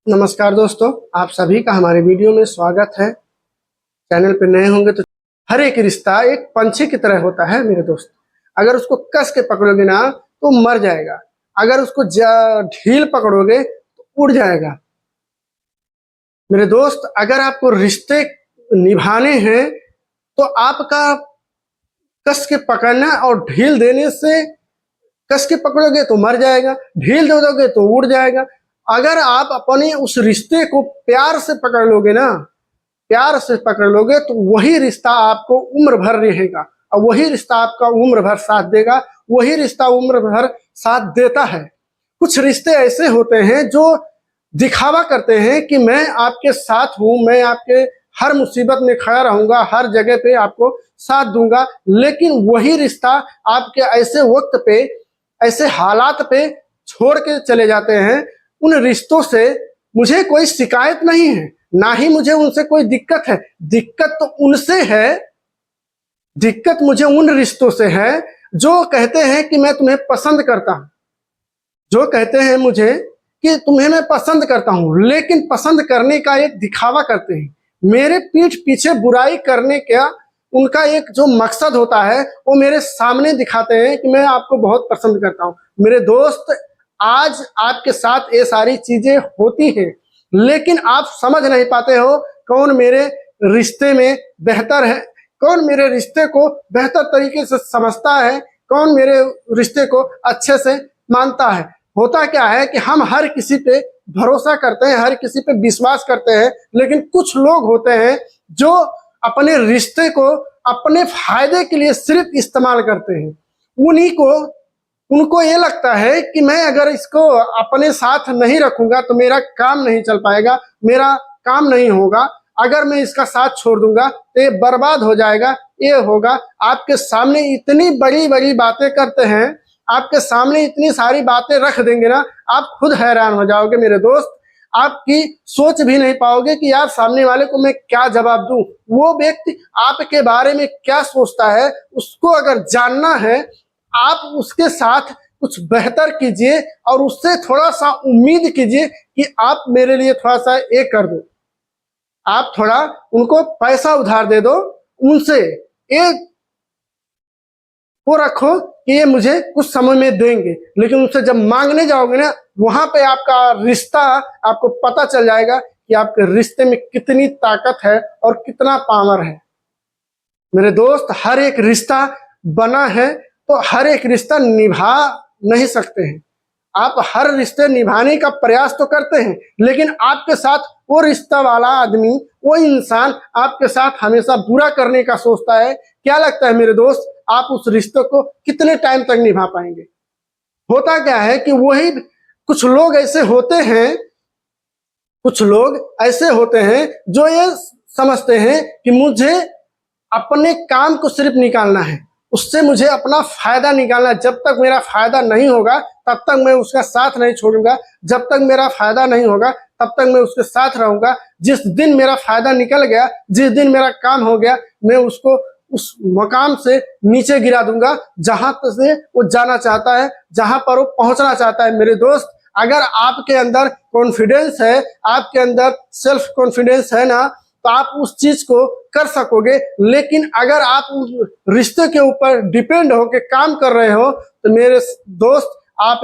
नमस्कार दोस्तों, आप सभी का हमारे वीडियो में स्वागत है। चैनल पे नए होंगे तो हर एक रिश्ता एक पंछी की तरह होता है मेरे दोस्त। अगर उसको कस के पकड़ोगे ना तो मर जाएगा, अगर उसको ढील पकड़ोगे तो उड़ जाएगा। मेरे दोस्त, अगर आपको रिश्ते निभाने हैं तो आपका कस के पकड़ना और ढील देने से, कस के पकड़ोगे तो मर जाएगा, ढील दे दोगे तो उड़ जाएगा। अगर आप अपने उस रिश्ते को प्यार से पकड़ लोगे ना, प्यार से पकड़ लोगे तो वही रिश्ता आपको उम्र भर रहेगा और वही रिश्ता आपका उम्र भर साथ देगा, वही रिश्ता उम्र भर साथ देता है। कुछ रिश्ते ऐसे होते हैं जो दिखावा करते हैं कि मैं आपके साथ हूं, मैं आपके हर मुसीबत में खड़ा रहूंगा, हर जगह पे आपको साथ दूंगा, लेकिन वही रिश्ता आपके ऐसे वक्त पे, ऐसे हालात पे छोड़ के चले जाते हैं। उन रिश्तों से मुझे कोई शिकायत नहीं है, ना ही मुझे उनसे कोई दिक्कत है। दिक्कत तो उनसे है, दिक्कत मुझे उन रिश्तों से है जो कहते हैं कि मैं तुम्हें पसंद करता हूं, जो कहते हैं मुझे कि तुम्हें मैं पसंद करता हूं, लेकिन पसंद करने का एक दिखावा करते हैं। मेरे पीठ पीछे बुराई करने का उनका एक जो मकसद होता है वो मेरे सामने दिखाते हैं कि मैं आपको बहुत पसंद करता हूं। मेरे दोस्त, आज आपके साथ ये सारी चीजें होती हैं, लेकिन आप समझ नहीं पाते हो कौन मेरे रिश्ते में बेहतर है, कौन मेरे रिश्ते को बेहतर तरीके से समझता है, कौन मेरे रिश्ते को अच्छे से मानता है। होता क्या है कि हम हर किसी पे भरोसा करते हैं, हर किसी पे विश्वास करते हैं, लेकिन कुछ लोग होते हैं जो अपने रिश्ते को अपने फायदे के लिए सिर्फ इस्तेमाल करते हैं। उनको ये लगता है कि मैं अगर इसको अपने साथ नहीं रखूंगा तो मेरा काम नहीं चल पाएगा, मेरा काम नहीं होगा, अगर मैं इसका साथ छोड़ दूंगा तो ये बर्बाद हो जाएगा, ये होगा। आपके सामने इतनी बड़ी बड़ी बातें करते हैं, आपके सामने इतनी सारी बातें रख देंगे ना, आप खुद हैरान हो जाओगे मेरे दोस्त। आपकी सोच भी नहीं पाओगे कि यार सामने वाले को मैं क्या जवाब दूं। वो व्यक्ति आपके बारे में क्या सोचता है, उसको अगर जानना है, आप उसके साथ कुछ बेहतर कीजिए और उससे थोड़ा सा उम्मीद कीजिए कि आप मेरे लिए थोड़ा सा ये कर दो, आप थोड़ा उनको पैसा उधार दे दो, उनसे एक वो रखो कि ये मुझे कुछ समय में देंगे। लेकिन उनसे जब मांगने जाओगे ना, वहां पे आपका रिश्ता, आपको पता चल जाएगा कि आपके रिश्ते में कितनी ताकत है और कितना पावर है। मेरे दोस्त, हर एक रिश्ता बना है तो हर एक रिश्ता निभा नहीं सकते हैं। आप हर रिश्ते निभाने का प्रयास तो करते हैं, लेकिन आपके साथ वो रिश्ता वाला आदमी, वो इंसान आपके साथ हमेशा बुरा करने का सोचता है। क्या लगता है मेरे दोस्त, आप उस रिश्ते को कितने टाइम तक निभा पाएंगे? होता क्या है कि वही कुछ लोग ऐसे होते हैं, कुछ लोग ऐसे होते हैं जो ये समझते हैं कि मुझे अपने काम को सिर्फ निकालना है, उससे मुझे अपना फायदा निकालना है। जब तक मेरा फायदा नहीं होगा तब तक मैं उसका साथ नहीं छोड़ूंगा, जब तक मेरा फायदा नहीं होगा तब तक मैं उसके साथ रहूंगा। जिस दिन मेरा फायदा निकल गया, जिस दिन मेरा काम हो गया, मैं उसको उस मकाम से नीचे गिरा दूंगा जहां से वो जाना चाहता है, जहां पर वो पहुंचना चाहता है। मेरे दोस्त, अगर आपके अंदर कॉन्फिडेंस है, आपके अंदर सेल्फ कॉन्फिडेंस है ना, तो आप उस चीज को कर सकोगे। लेकिन अगर आप उस रिश्ते के ऊपर डिपेंड होकर काम कर रहे हो तो मेरे दोस्त, आप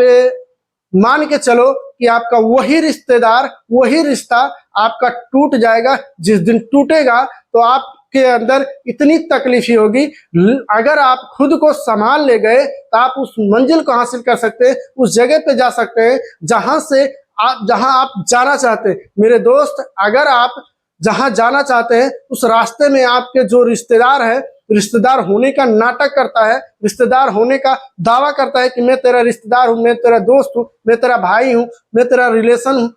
मान के चलो कि आपका वही रिश्तेदार, वही रिश्ता आपका टूट जाएगा। जिस दिन टूटेगा तो आपके अंदर इतनी तकलीफी होगी, अगर आप खुद को संभाल ले गए तो आप उस मंजिल को हासिल कर सकते हैं, उस जगह पे जा सकते हैं जहां आप जाना चाहते हैं। मेरे दोस्त, अगर आप जहां जाना चाहते हैं उस रास्ते में आपके जो रिश्तेदार है, रिश्तेदार होने का नाटक करता है, रिश्तेदार होने का दावा करता है कि मैं तेरा रिश्तेदार हूं, मैं तेरा दोस्त हूं, मैं तेरा भाई हूं, मैं तेरा रिलेशन हूं,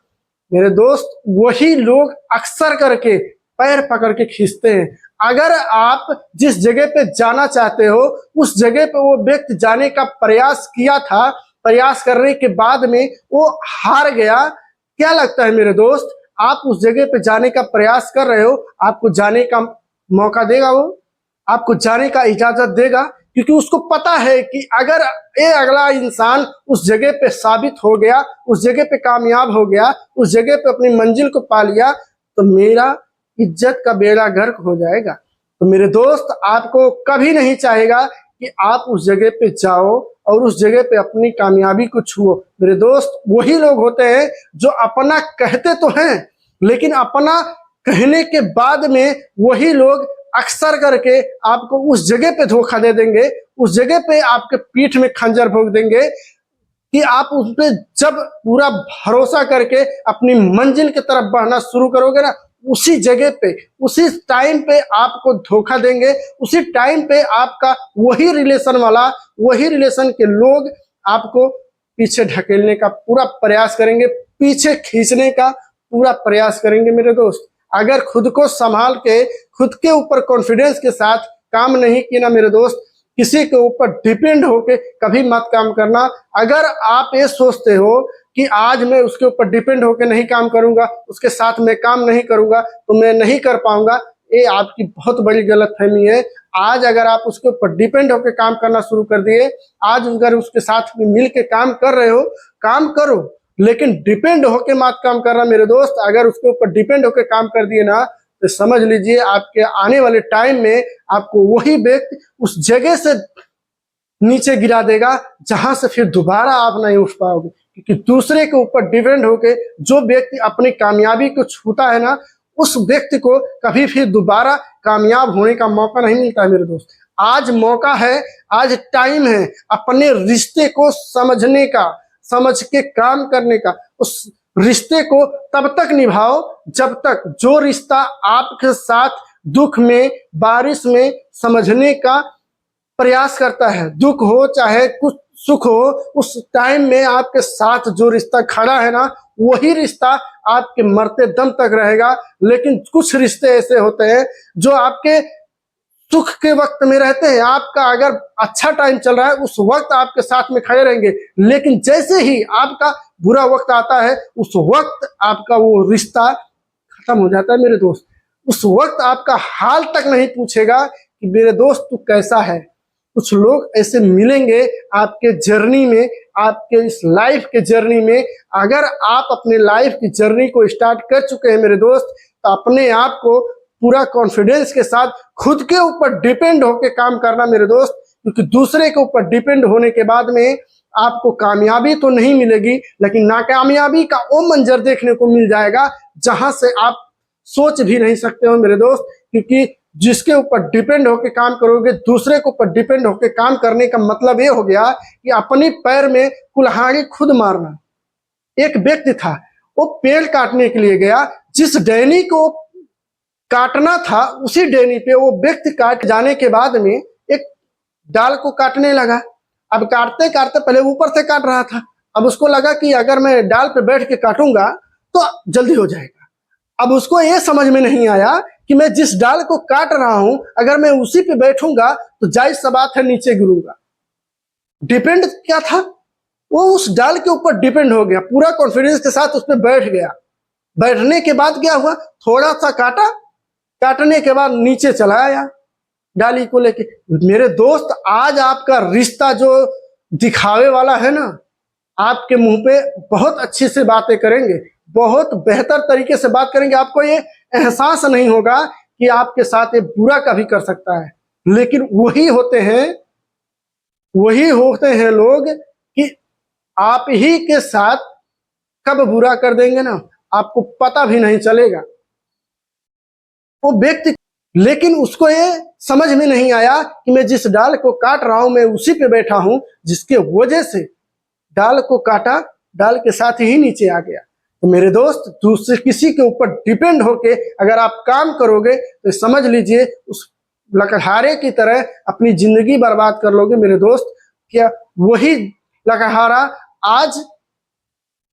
मेरे दोस्त, वही लोग अक्सर करके पैर पकड़ के खींचते हैं। अगर आप जिस जगह पे जाना चाहते हो उस जगह पे वो व्यक्ति जाने का प्रयास किया था, प्रयास करने के बाद में वो हार गया, क्या लगता है मेरे दोस्त, आप उस जगह पे जाने का प्रयास कर रहे हो, आपको जाने का मौका देगा वो? आपको जाने का इजाजत देगा? क्योंकि उसको पता है कि अगर ये अगला इंसान उस जगह पे साबित हो गया, उस जगह पे कामयाब हो गया, उस जगह पे अपनी मंजिल को पा लिया, तो मेरा इज्जत का बेड़ा गर्क हो जाएगा। तो मेरे दोस्त, आपको कभी नहीं चाहेगा कि आप उस जगह पे जाओ और उस जगह पे अपनी कामयाबी को छुओ। मेरे दोस्त, वही लोग होते हैं जो अपना कहते तो हैं, लेकिन अपना कहने के बाद में वही लोग अक्सर करके आपको उस जगह पे धोखा दे देंगे, उस जगह पे आपके पीठ में खंजर भोंक देंगे कि आप उस पे जब पूरा भरोसा करके अपनी मंजिल की तरफ बढ़ना शुरू करोगे ना, उसी जगह पे, उसी टाइम पे आपको धोखा देंगे। उसी टाइम पे आपका वही रिलेशन वाला, वही रिलेशन के लोग आपको पीछे ढकेलने का पूरा प्रयास करेंगे, पीछे खींचने का पूरा प्रयास करेंगे। मेरे दोस्त, अगर खुद को संभाल के, खुद के ऊपर कॉन्फिडेंस के साथ काम नहीं किया ना मेरे दोस्त, किसी के ऊपर डिपेंड होके कभी मत काम करना। अगर आप ये सोचते हो कि आज मैं उसके ऊपर डिपेंड होके नहीं काम करूंगा, उसके साथ मैं काम नहीं करूंगा तो मैं नहीं कर पाऊंगा, ये आपकी बहुत बड़ी गलतफहमी है। आज अगर आप उसके ऊपर डिपेंड होके काम करना शुरू कर दिए, आज अगर उसके साथ में मिल के काम कर रहे हो, काम करो, लेकिन डिपेंड होके मत काम करना मेरे दोस्त। अगर उसके ऊपर डिपेंड होके काम कर दिए ना, तो समझ लीजिए आपके आने वाले टाइम में आपको वही व्यक्ति उस जगह से नीचे गिरा देगा जहां से फिर दोबारा आप नहीं उठ पाओगे। क्योंकि दूसरे के ऊपर डिपेंड होके जो व्यक्ति अपनी कामयाबी को छूता है ना, उस व्यक्ति को कभी फिर दोबारा कामयाब होने का मौका नहीं मिलता है मेरे दोस्त। आज मौका है, आज टाइम है अपने रिश्ते को समझने का, समझ के काम करने का। उस रिश्ते को तब तक निभाओ जब तक जो रिश्ता आपके साथ दुख में, बारिश में समझने का प्रयास करता है, दुख हो चाहे कुछ सुख हो, उस टाइम में आपके साथ जो रिश्ता खड़ा है ना, वही रिश्ता आपके मरते दम तक रहेगा। लेकिन कुछ रिश्ते ऐसे होते हैं जो आपके सुख के वक्त में रहते हैं, आपका अगर अच्छा टाइम चल रहा है उस वक्त आपके साथ में खड़े रहेंगे, लेकिन जैसे ही आपका बुरा वक्त आता है उस वक्त आपका वो रिश्ता खत्म हो जाता है मेरे दोस्त। उस वक्त आपका हाल तक नहीं पूछेगा कि मेरे दोस्त तू कैसा है। कुछ लोग ऐसे मिलेंगे आपके जर्नी में, आपके इस लाइफ के जर्नी में। अगर आप अपने लाइफ की जर्नी को स्टार्ट कर चुके हैं मेरे दोस्त, तो अपने आप को पूरा कॉन्फिडेंस के साथ खुद के ऊपर डिपेंड होकर काम करना मेरे दोस्त। क्योंकि दूसरे के ऊपर डिपेंड होने के बाद में आपको कामयाबी तो नहीं मिलेगी, लेकिन नाकामयाबी का वो मंजर देखने को मिल जाएगा जहां से आप सोच भी नहीं सकते हो मेरे दोस्त। क्योंकि जिसके ऊपर डिपेंड होकर काम करोगे, दूसरे के ऊपर डिपेंड होकर काम करने का मतलब ये हो गया कि अपनी पैर में कुल्हाड़ी खुद मारना। एक व्यक्ति था, वो पेड़ काटने के लिए गया, जिस डैनी को काटना था उसी डैनी पे वो व्यक्ति काट जाने के बाद में एक डाल को काटने लगा। अब काटते काटते पहले ऊपर से काट रहा था, अब उसको लगा कि अगर मैं डाल पे बैठ के काटूंगा तो जल्दी हो जाएगा। अब उसको ये समझ में नहीं आया कि मैं जिस डाल को काट रहा हूं अगर मैं उसी पे बैठूंगा तो जायज सा बात है नीचे गिरूंगा। डिपेंड क्या था, वो उस डाल के ऊपर डिपेंड हो गया, पूरा कॉन्फिडेंस के साथ उस पर बैठ गया। बैठने के बाद क्या हुआ, थोड़ा सा काटा, काटने के बाद नीचे चला आया डाली को लेके। मेरे दोस्त, आज आपका रिश्ता जो दिखावे वाला है ना, आपके मुंह पे बहुत अच्छी से बातें करेंगे, बहुत बेहतर तरीके से बात करेंगे, आपको ये एहसास नहीं होगा कि आपके साथ ये बुरा कभी कर सकता है। लेकिन वही होते हैं लोग कि आप ही के साथ कब बुरा कर देंगे ना, आपको पता भी नहीं चलेगा। वो व्यक्ति, लेकिन उसको ये समझ में नहीं आया कि मैं जिस डाल को काट रहा हूं मैं उसी पे बैठा हूं, जिसके वजह से डाल को काटा, डाल के साथ ही नीचे आ गया। तो मेरे दोस्त, दूसरे किसी के ऊपर डिपेंड होके अगर आप काम करोगे तो समझ लीजिए उस लकड़हारे की तरह अपनी जिंदगी बर्बाद कर लोगे मेरे दोस्त। क्या वही लकड़हारा आज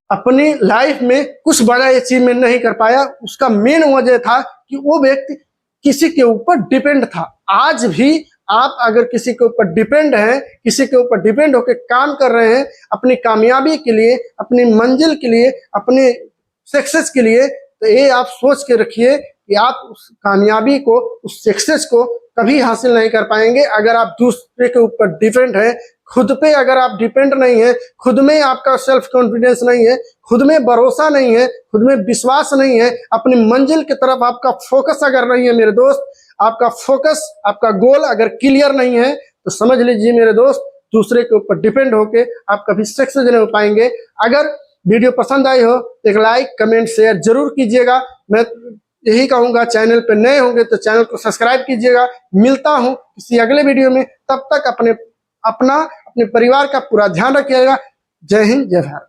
अपनी लाइफ में कुछ बड़ा अचीवमेंट नहीं कर पाया, उसका मेन वजह था कि वो व्यक्ति किसी के ऊपर डिपेंड था। आज भी आप अगर किसी के ऊपर डिपेंड हैं, किसी के ऊपर डिपेंड होकर काम कर रहे हैं अपनी कामयाबी के लिए, अपनी मंजिल के लिए, अपने सक्सेस के लिए, तो ये आप सोच के रखिए कि आप उस कामयाबी को, उस सक्सेस को कभी हासिल नहीं कर पाएंगे अगर आप दूसरे के ऊपर डिपेंड हैं। खुद पे अगर आप डिपेंड नहीं है, खुद में आपका सेल्फ कॉन्फिडेंस नहीं है, खुद में भरोसा नहीं है, खुद में विश्वास नहीं है, अपनी मंजिल की तरफ आपका फोकस अगर नहीं है मेरे दोस्त, आपका फोकस, आपका गोल अगर क्लियर नहीं है, तो समझ लीजिए मेरे दोस्त, दूसरे के ऊपर डिपेंड होके आप कभी सक्सेस नहीं हो पाएंगे। अगर वीडियो पसंद आई हो तो एक लाइक, कमेंट, शेयर जरूर कीजिएगा। मैं यही कहूंगा, चैनल पे नए होंगे तो चैनल को सब्सक्राइब कीजिएगा। मिलता हूं किसी अगले वीडियो में, तब तक अपने परिवार का पूरा ध्यान रखिएगा। जय हिंद, जय भारत।